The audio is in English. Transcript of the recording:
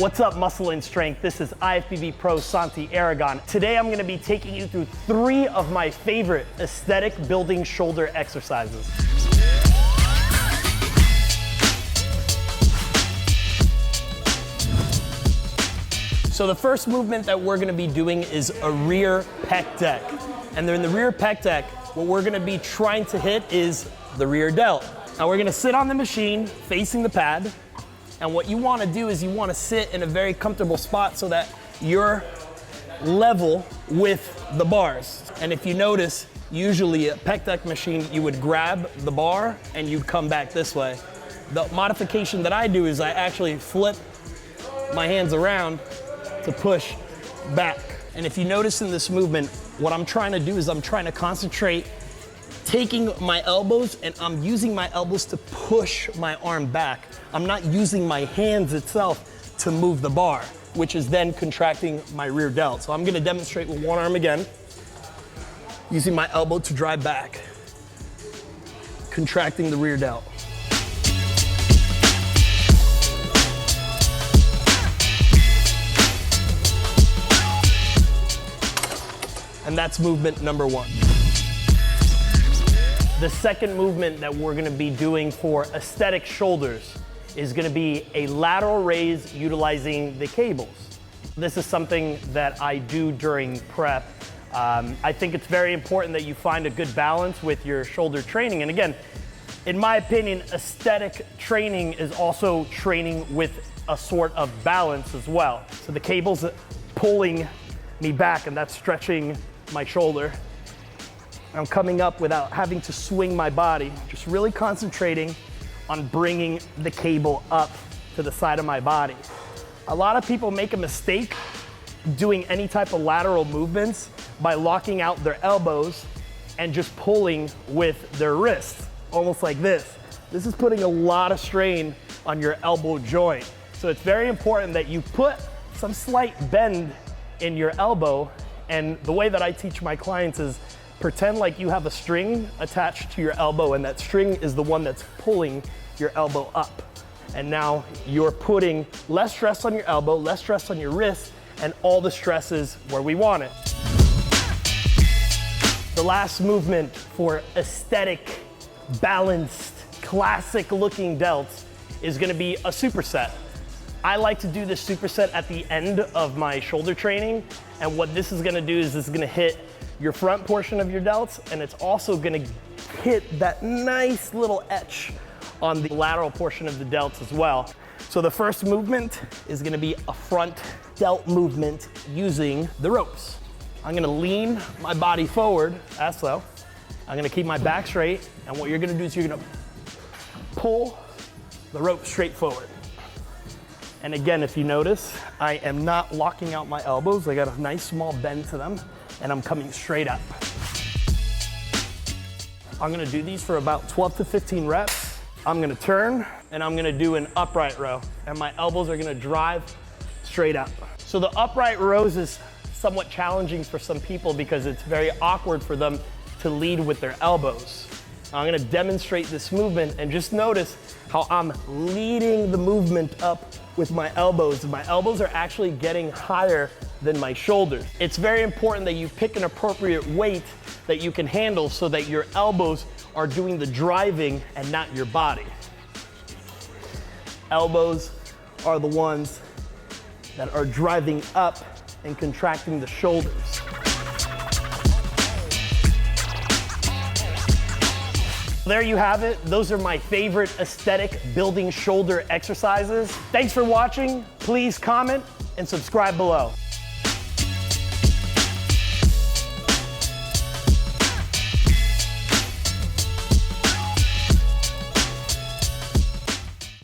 What's up, Muscle and Strength? This is IFBB Pro Santi Aragon. Today I'm gonna be taking you through 3 of my favorite aesthetic building shoulder exercises. So the first movement that we're gonna be doing is a rear pec deck. And then in the rear pec deck, what we're gonna be trying to hit is the rear delt. Now we're gonna sit on the machine facing the pad. And what you wanna do is you wanna sit in a very comfortable spot so that you're level with the bars. And if you notice, usually a pec deck machine, you would grab the bar and you'd come back this way. The modification that I do is I actually flip my hands around to push back. And if you notice in this movement, what I'm trying to do is I'm trying to concentrate taking my elbows, and I'm using my elbows to push my arm back. I'm not using my hands itself to move the bar, which is then contracting my rear delt. So I'm gonna demonstrate with one arm again, using my elbow to drive back, contracting the rear delt. And that's movement number 1. The second movement that we're gonna be doing for aesthetic shoulders is gonna be a lateral raise utilizing the cables. This is something that I do during prep. I think it's very important that you find a good balance with your shoulder training. And again, in my opinion, aesthetic training is also training with a sort of balance as well. So the cable's pulling me back and that's stretching my shoulder. I'm coming up without having to swing my body, just really concentrating on bringing the cable up to the side of my body. A lot of people make a mistake doing any type of lateral movements by locking out their elbows and just pulling with their wrist, almost like this. This is putting a lot of strain on your elbow joint. So it's very important that you put some slight bend in your elbow. And the way that I teach my clients is pretend like you have a string attached to your elbow and that string is the one that's pulling your elbow up. And now you're putting less stress on your elbow, less stress on your wrist, and all the stress is where we want it. The last movement for aesthetic, balanced, classic looking delts is gonna be a superset. I like to do this superset at the end of my shoulder training. And what this is gonna do is this is gonna hit your front portion of your delts, and it's also gonna hit that nice little etch on the lateral portion of the delts as well. So the first movement is gonna be a front delt movement using the ropes. I'm gonna lean my body forward, as so. I'm gonna keep my back straight, and what you're gonna do is you're gonna pull the rope straight forward. And again, if you notice, I am not locking out my elbows. I got a nice small bend to them, and I'm coming straight up. I'm gonna do these for about 12 to 15 reps. I'm gonna turn, and I'm gonna do an upright row, and my elbows are gonna drive straight up. So the upright rows is somewhat challenging for some people because it's very awkward for them to lead with their elbows. I'm gonna demonstrate this movement, and just notice how I'm leading the movement up with my elbows. My elbows are actually getting higher than my shoulders. It's very important that you pick an appropriate weight that you can handle so that your elbows are doing the driving and not your body. Elbows are the ones that are driving up and contracting the shoulders. There you have it. Those are my favorite aesthetic building shoulder exercises. Thanks for watching. Please comment and subscribe below.